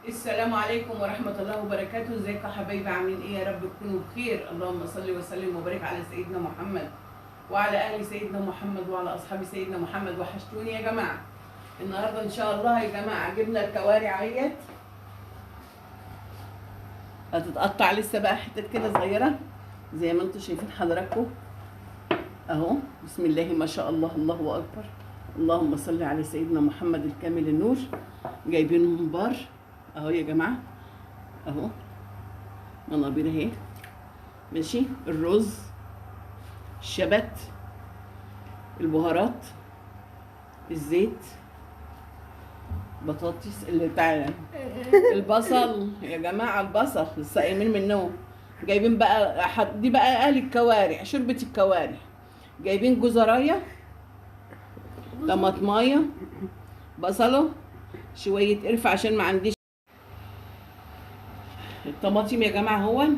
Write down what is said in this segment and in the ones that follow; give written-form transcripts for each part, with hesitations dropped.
السلام عليكم ورحمة الله وبركاته. ازيكم يا حبايبي؟ عاملين ايه؟ يا رب تكونوا بخير. اللهم صل وسلم وبارك على سيدنا محمد وعلى اهل سيدنا محمد وعلى اصحاب سيدنا محمد. وحشتوني يا جماعة. النهارده ان شاء الله يا جماعة جبنا الكوارع اهيت، هتتقطع لسه بقى حتت كده صغيرة زي ما انتم شايفين حضراتكم اهو. بسم الله ما شاء الله، الله اكبر. اللهم صل على سيدنا محمد الكامل النور. جايبين ممبار اهو يا جماعه، اهو منابير اهي، ماشي. الرز، الشبت، البهارات، الزيت، بطاطس اللي بتاع البصل يا جماعه، البصل لسه قايمين منه. جايبين بقى دي بقى اهل الكوارع، شوربه الكوارع. جايبين جزرايه، طماطمايه، بصله، شويه قرفه عشان ما عنديش الطماطم يا جماعه هون،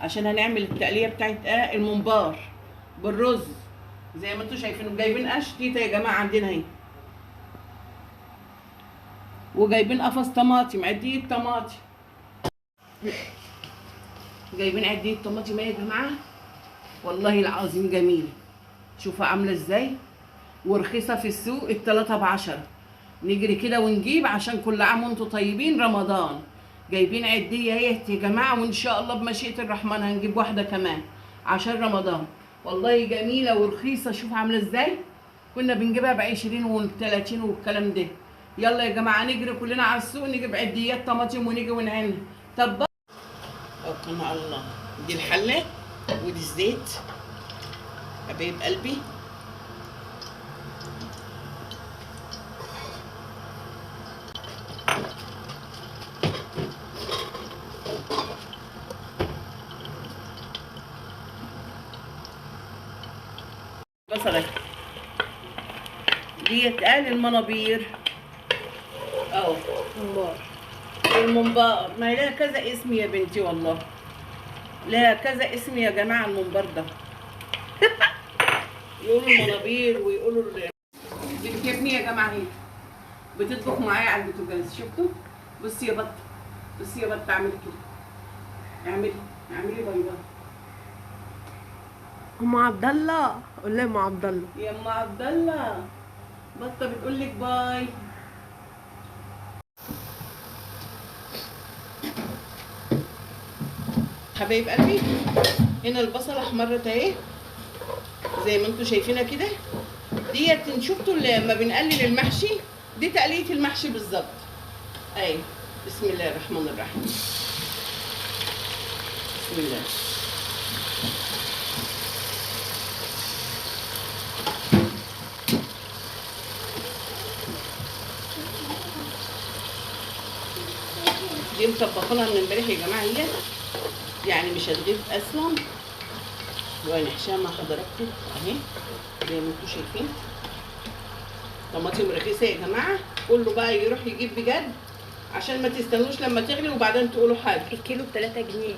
عشان هنعمل التقليه بتاعت الممبار بالرز زي ما انتم شايفين. جايبين قش تيتا يا جماعه عندنا اهي، وجايبين قفص طماطم، عديه طماطم. جايبين عديه طماطم يا جماعه، والله العظيم جميله. شوفوا عامله ازاي، ورخيصه في السوق، التلاته ب10. نجري كده ونجيب عشان كل عام وانتم طيبين رمضان. جايبين عديه اهي يا جماعه، وان شاء الله بمشيئه الرحمن هنجيب واحده كمان عشان رمضان. والله جميله ورخيصه. شوف عامله ازاي، كنا بنجيبها ب20 و30 والكلام ده. يلا يا جماعه نجري كلنا على السوق نجيب عديات طماطم ونيجي ونعينها. طب توكلنا على الله. دي الحله ودي الزيت حبايب قلبي. بصلة ديت قال المنابير اهو، ممبار. الممبار ما لها كذا اسم يا بنتي، والله لها كذا اسم يا جماعه الممبار ده. يقولوا المنابير ويقولوا دي بتبني يا جماعه اهي، بتطبخ معايا على البوتاجاز. شفتوا؟ بصي يا بطه، بصي يا بطه، اعملي كده، اعملي باي باي. ام عبد الله، قول لها ام عبد الله. يا ام عبد الله، بطه بتقول لك باي. حبايب قلبي، هنا البصله احمرت اهي زي ما انتم شايفينها كده. ديت شفتوا لما بنقلل المحشي، دي تقليه المحشي بالظبط. اهي بسم الله الرحمن الرحيم، بسم الله. دي مطبخينها من امبارح يا جماعه، هي يعني مش هتغيب اصلا. وهنحشيها مع حضراتكم اهي زي ما انتم شايفين. طماطم رخيصه يا جماعه، كله بقى يروح يجيب بجد عشان ما تستنوش لما تغلي وبعدين تقولوا حاجه. الكيلو ب3 جنيه.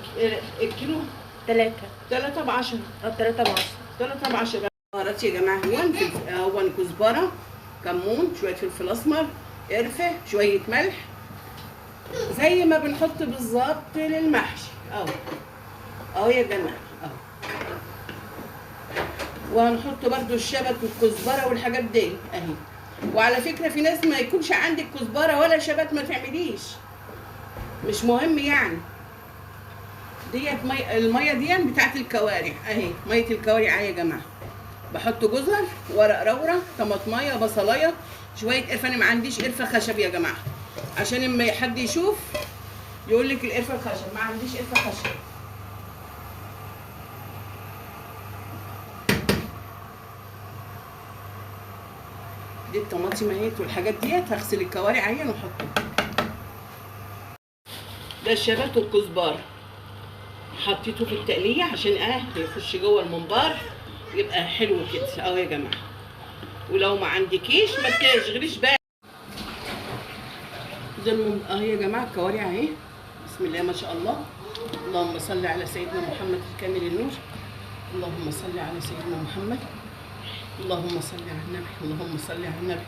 الكيلو 3 3 ب10. 3 ب10. 3 ب10. بهارات يا جماعه، هون كزبره، كمون، شويه فلفل اسمر، قرفه، شويه ملح، زي ما بنحط بالظبط للمحشي اهو. اهو يا جماعه اهو. وهنحط برده الشبت والكزبره والحاجات دي اهي. وعلى فكره في ناس ما يكونش عندك كزبره ولا شبت ما تعمليش، مش مهم يعني. ديت الميه دي بتاعت الكوارع اهي، ميه الكوارع اهي يا جماعه. بحط جزر، ورق رورة، طماطمايه، بصلايه، شويه قرفه. انا ما عنديش قرفه خشب يا جماعه، عشان لما حد يشوف يقول لك القرفه الخشب، ما عنديش قرفه خشب. دي الطماطم اهيت والحاجات ديت. هغسل الكوارع اهي ونحطها. ده الشبت والكزبره حطيته في التقليه عشان يخش جوه الممبار يبقى حلو كده اهو يا جماعه. ولو ما عندكيش ما تشغليش بالك. ده اهي يا جماعه الكوارع اهي، بسم الله ما شاء الله. اللهم صل على سيدنا محمد الكامل النور. اللهم صل على سيدنا محمد، اللهم صل على النبي، اللهم صل على النبي.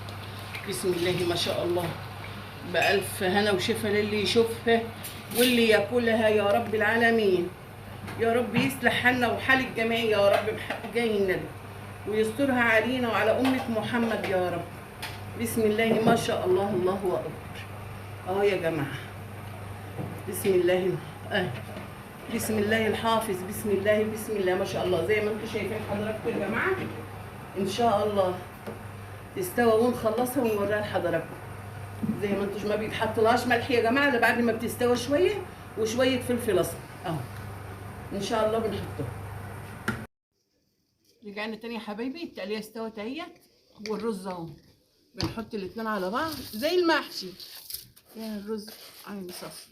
بسم الله ما شاء الله. بألف هنا وشفا للي يشوفها واللي ياكلها يا رب العالمين. يا رب يصلح حالنا وحال الجميع يا رب بحق جاي النبي، ويسترها علينا وعلى أمة محمد يا رب. بسم الله ما شاء الله، الله أكبر. يا جماعة بسم الله، بسم الله الحافظ، بسم الله بسم الله ما شاء الله. زي ما انتم شايفين حضراتكم يا جماعة، إن شاء الله تستوى ونخلصها ونوريها لحضراتكم. زي ما انتم ما بيتحطلهاش ملح يا جماعة الا بعد ما بتستوى شوية، وشوية فلفل أسمر إن شاء الله بنحطه. رجعنا تاني يا حبايبي، التقلية استوت اهيت والرز اهو. بنحط الاتنين على بعض زي المحشي. يا الرز عين صفي.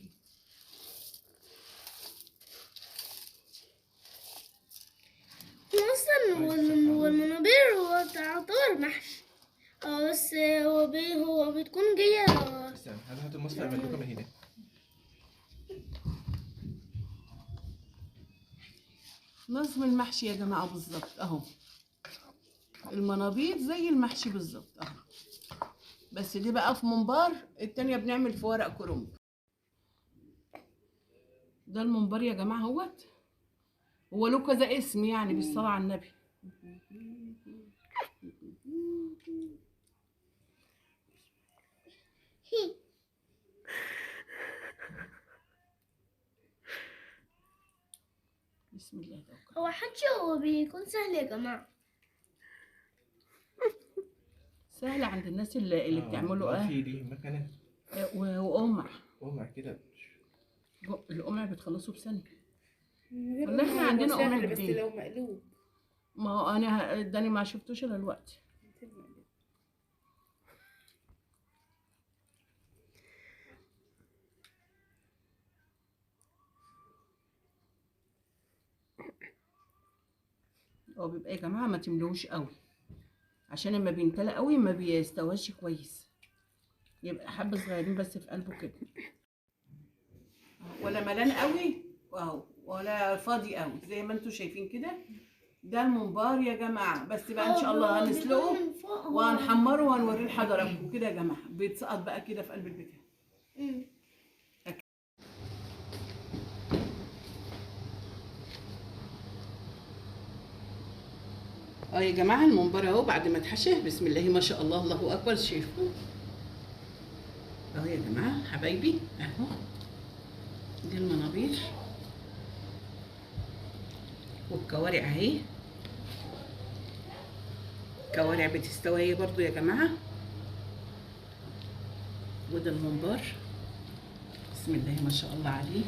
اصلا والمنابير هو تعتبر محشي. بس هو بتكون جايه. استنى هات المصفى اعمل لكم هنا. نظم المحشي يا جماعة بالظبط اهو. المنابير زي المحشي بالظبط اهو، بس دي بقى في منبار، التانية بنعمل في ورق كرنب. ده المنبار يا جماعة اهوت، هو له كذا اسم يعني بالصلاة على النبي. بسم الله توكل. هو حكي هو بيكون سهل يا جماعه. سهل عند الناس اللي بتعمله في دي مكنه وقمع. قمع كده. القمع بتخلصه بثانية. والله احنا عندنا قمع بس جديد. لو مقلوب. ما هو انا اداني ما شفتوش الا دلوقتي. هو بيبقى يا جماعه ما تملوش قوي، عشان لما بينتلى قوي ما بيستواش كويس، يبقى حبه صغيرين بس في قلبه كده، ولا ملان قوي ولا فاضي قوي زي ما انتم شايفين كده. ده الممبار يا جماعه، بس بقى ان شاء الله هنسلقه وهنحمره وهنوريه لحضراتكم كده يا جماعه. بيتسقط بقى كده في قلب البتاع. يا جماعه الممبار اهو بعد ما اتحشى، بسم الله ما شاء الله، الله اكبر. شايفوا يا جماعه حبايبي اهو، دي المنابير والكوارع اهي. الكوارع بتستوي اهي برضو يا جماعه. وده الممبار بسم الله ما شاء الله عليه.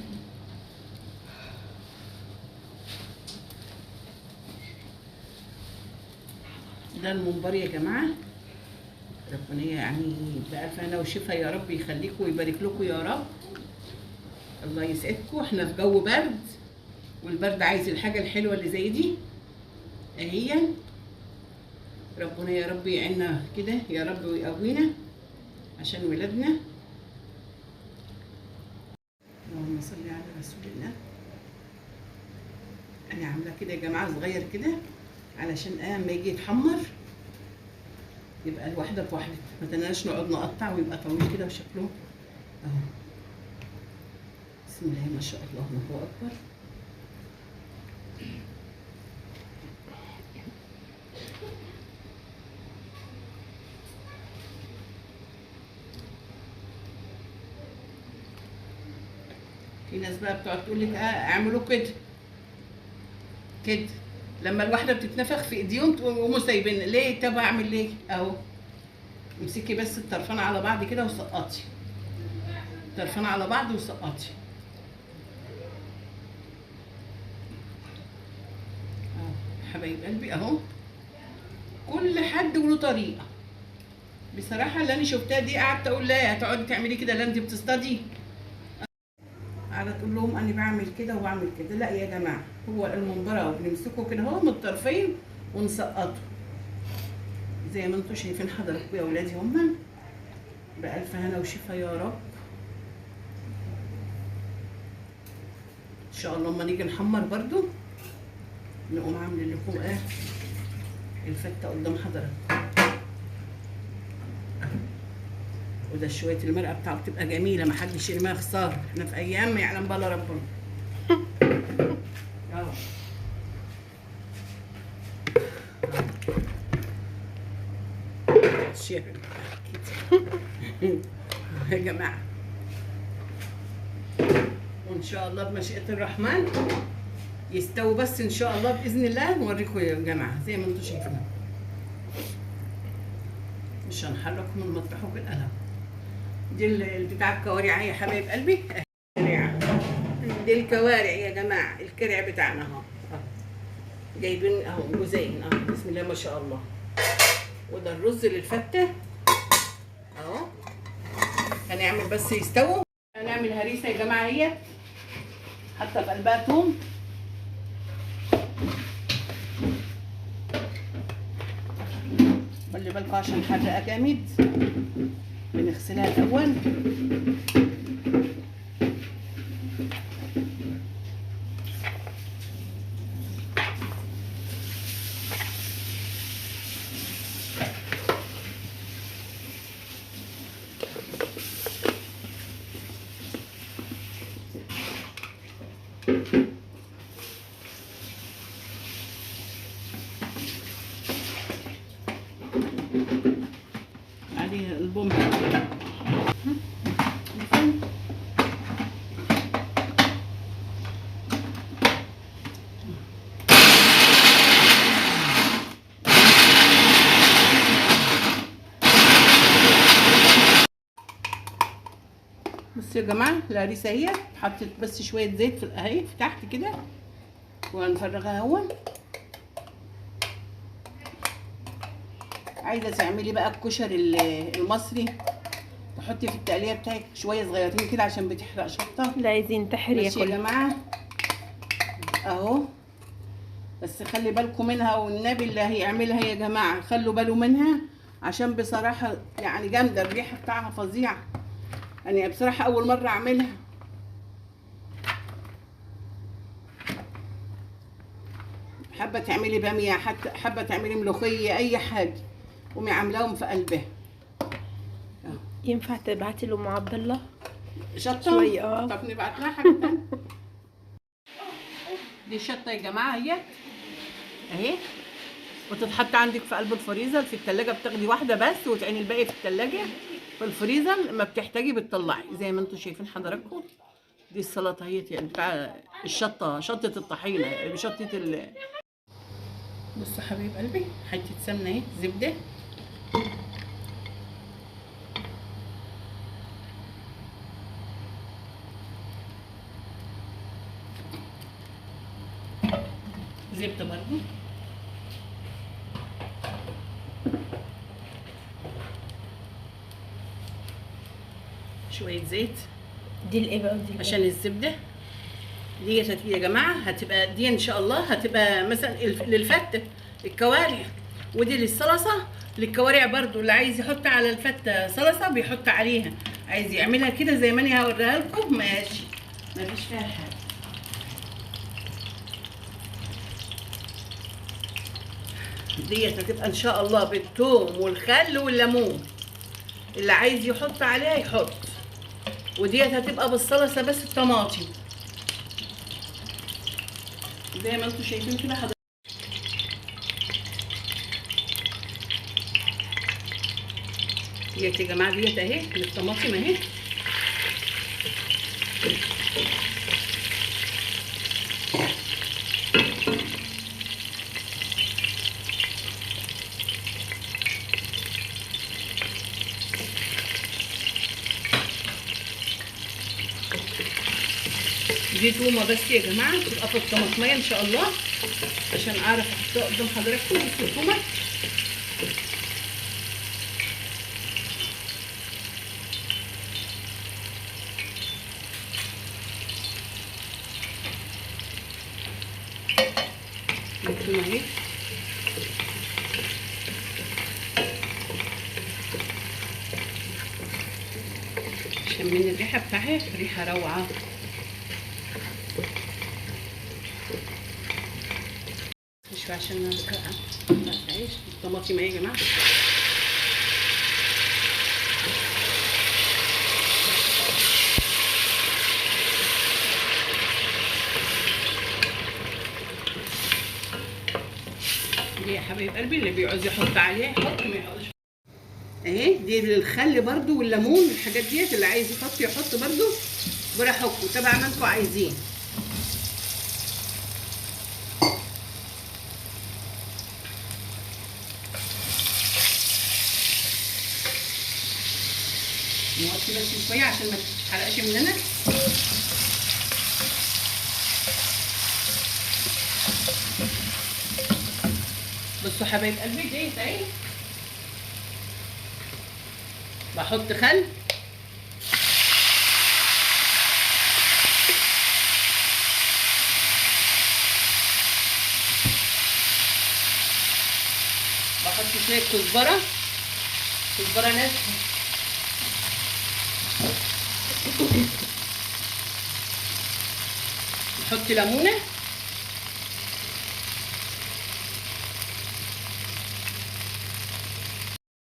ده الممبار يا جماعه. ربنا يعني بألف هنا وشفا يا رب يخليكم ويبارك لكم يا رب. الله يسعدكم. احنا في جو برد، والبرد عايز الحاجه الحلوه اللي زي دي اهي. ربنا يا رب يعيننا كده يا رب ويقوينا عشان ولادنا. اللهم صل على رسول الله. انا عامله كده يا جماعه صغير كده علشان اما يجي يتحمر يبقى الواحده بواحده، ما تناش نقعد نقطع ويبقى طويل كده وشكله اهو. بسم الله ما شاء الله، الله اكبر. في ناس بقى بتقعد تقول لك اعملوا كده كده، لما الواحده بتتنفخ في ايديهم تقوموا سايبين ليه؟ طب اعمل ليه؟ اهو امسكي بس الطرفان على بعض كده وسقطي، طرفان على بعض وسقطي اهو حبايب قلبي اهو. كل حد وله طريقه بصراحه. اللي انا شفتها دي قعدت اقول لا هتقعدي تعملي كده، لا انت بتصطادي. قاعده تقول لهم انا بعمل كده وبعمل كده. لا يا جماعه، هو الممبار اهو بنمسكه كده اهو من الطرفين ونسقطه زي ما انتم شايفين حضراتكم يا ولادي. هما بألف هنا وشفا يا رب. ان شاء الله اما نيجي نحمر برضو نقوم عاملين لكم الفته قدام حضراتكم. وده شويه المرقه بتاعته بتبقى جميله، ما حدش يرميها خساره، احنا في ايام ما يعلم بها الا ربنا. اه الشيخ يا جماعه، وان شاء الله بمشيئه الرحمن يستووا، بس ان شاء الله باذن الله نوريكم يا جماعه زي ما انتم شايفين. مش هنحركم من مطرحه بالقلم. دي بتاع الكوارع يا حبايب قلبي، الكوارع دي الكوارع يا جماعه، الكرع بتاعنا اهو، جايبين اهو جوزين اهو، بسم الله ما شاء الله. وده الرز للفته اهو، هنعمل بس يستووا. هنعمل هريسه يا جماعه، هي حتى في قلبها توم. خلي بالكم عشان حرقه جامد، بنغسلها الاول. عليه البوم بصوا يا جماعه، الهريسه اهي حطيت بس شويه زيت في اهي في تحت كده، وهنفرغها اهو. عايزه تعملي بقى الكشري المصري، تحطي في التقليه بتاعك شويه صغيرين كده عشان بتحرق شطه. لا عايزين تحرية ماشي يا جماعه اهو، بس خلي بالكم منها، والنبي اللي هيعملها يا جماعه خلوا بالوا منها، عشان بصراحه يعني جامده، الريحه بتاعها فظيعه. يعني بصراحه اول مره اعملها. حابه تعملي باميه، حتى حابه تعملي ملوخيه، اي حاجه قومي عاملاهم في قلبها. ينفع تبعتي له مع عبد الله شطه شوية؟ طب نبعت لها حاجه تانية. دي شطه يا جماعه اهي، وتتحط عندك في قلب الفريزر. في التلاجة بتاخدي واحده بس وتعيني الباقي في التلاجة. في الفريزر لما بتحتاجي بتطلعي زي ما انتم شايفين حضراتكم. دي السلطه اهي يعني بتاع الشطه، شطه الطحينه بشطه بصوا حبيب قلبي، حته سمنه اهي، زبده، زبده برضو، شويه زيت. دي الايه بقى؟ دي عشان الزبده ديت يا جماعه هتبقى دي ان شاء الله هتبقى مثلا للفته الكوارع، ودي للصلصه للكوارع برضو. اللي عايز يحط على الفته صلصه بيحط عليها، عايز يعملها كده زي ما انا هوريها لكم ماشي، مفيش فيها حاجه. ديت هتبقى ان شاء الله بالثوم والخل والليمون، اللي عايز يحط عليها يحط. وديت هتبقى بالصلصه بس الطماطم زي ما انتم شايفين كده حضرتك. ديت يا جماعه ديت اهي الطماطم اهي، دي تومه بس يا جماعه تبقى في الطماطميه ان شاء الله عشان اعرف احطها قدام حضراتكم. بصوا التومه التومه اهي، عشان من الريحه بتاعها ريحه روعه. شويه عشان ما تقعش الطماطم اهي يا جماعه. يا حبايب قلبي، اللي بيعوز يحط عليه يحط، ما يحطش. اهي دي للخل برضو والليمون، الحاجات ديت اللي عايز يحط يحط برضو براحتكم تبع ما انتوا عايزين. نوطي بس شويه عشان ما تتحرقش مننا. بصوا حبايب قلبي ديت اهي، بحط خل بحط شويه كزبره ناشفه، نحط ليمونه،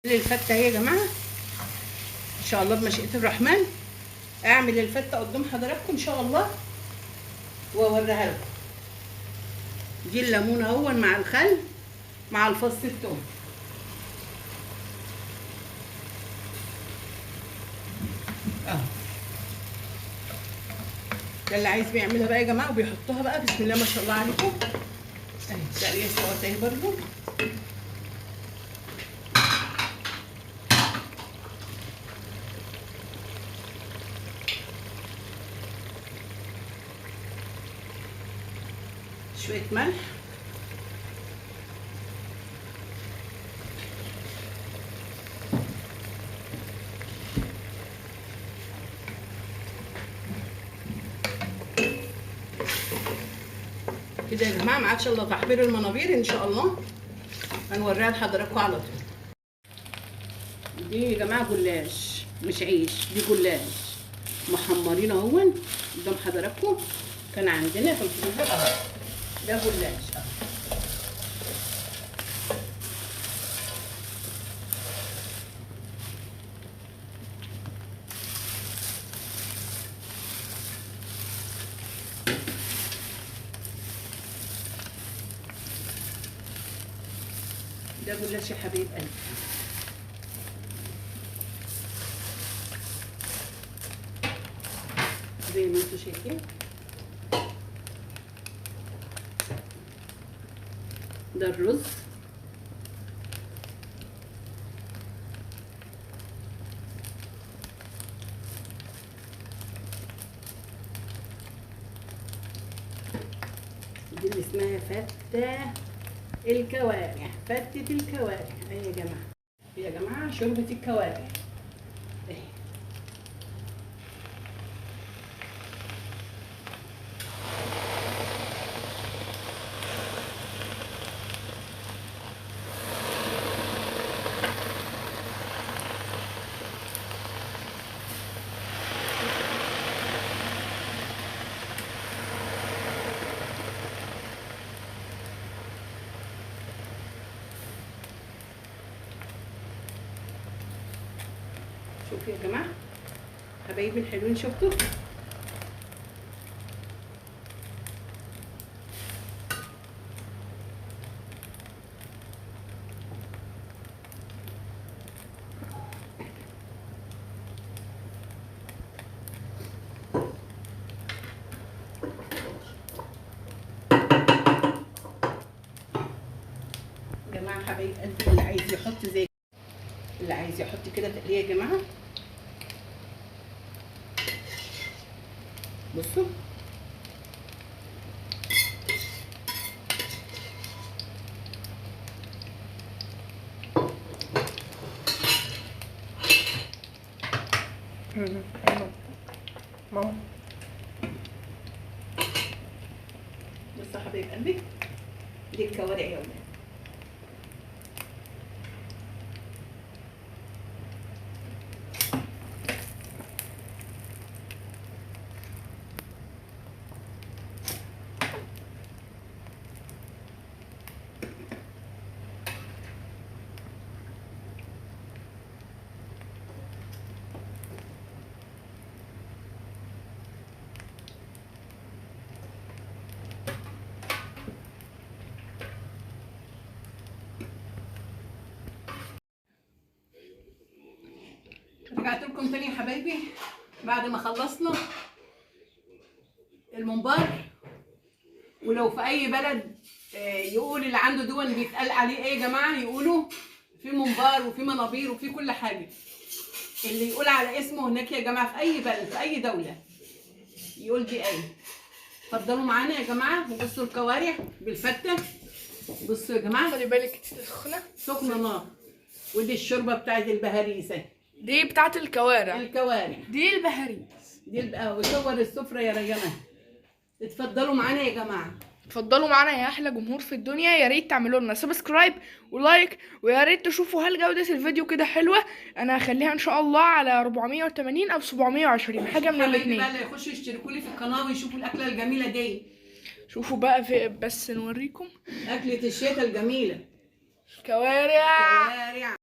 الفته اهي يا جماعه ان شاء الله بمشيئه الرحمن. اعمل الفته قدام حضراتكم ان شاء الله واوريها لكم. دي الليمون اهو مع الخل مع الفص الثوم. اهو ده اللي عايز بيعملها بقى يا جماعه وبيحطوها بقى. بسم الله ما شاء الله عليكم. اهي تقليه سوا اهي برضو. شويه ملح، كده يا جماعه ما عادش الا تحضير المنابير ان شاء الله هنوريها لحضراتكم على طول. دي يا جماعه جلاش مش عيش، دي جلاش محمرين اهون قدام حضراتكم. كان عندنا في الفريزر اهو، ده جلاش اهو. ده جلاش يا حبيب قلبي. زي ما انتوا شايفين ده الرز، دي اللي اسمها فتة الكوارع، فتة الكوارع اهي يا جماعة. يا جماعة شوربة الكوارع اهي. شوفوا يا جماعه حبايبي الحلوين، شفتوا يا جماعه حبايب قلبي، اللي عايز يحط زي اللي عايز يحط كده تقليه يا جماعه. بصوا ماما بصوا حبايب قلبي، دي الكوارع يا ولاد. رجعت لكم تاني يا حبايبي بعد ما خلصنا الممبار. ولو في اي بلد يقول اللي عنده دون بيتقال عليه ايه يا جماعه، يقولوا في ممبار وفي منابير وفي كل حاجه. اللي يقول على اسمه هناك يا جماعه في اي بلد في اي دوله يقول دي ايه. اتفضلوا معانا يا جماعه وبصوا الكوارع بالفته. بصوا يا جماعه خلي بالك سخنة. سخنه نار. ودي الشوربه بتاعت البهاريسه، دي بتاعت الكوارع. الكوارع دي البهاريس. دي وصور السفره يا ريانه. اتفضلوا معانا يا جماعه. اتفضلوا معانا يا احلى جمهور في الدنيا. يا ريت تعملوا لنا سبسكرايب ولايك، ويا ريت تشوفوا هل جودة الفيديو كده حلوة. انا هخليها ان شاء الله على 480 او 720 حاجة من حبايبي الاثنين. بقى اللي يخشوا يشتركوا لي في القناه ويشوفوا الاكله الجميله دي. شوفوا بقى في بس نوريكم اكله الشتاء الجميله كوارع. كوارع.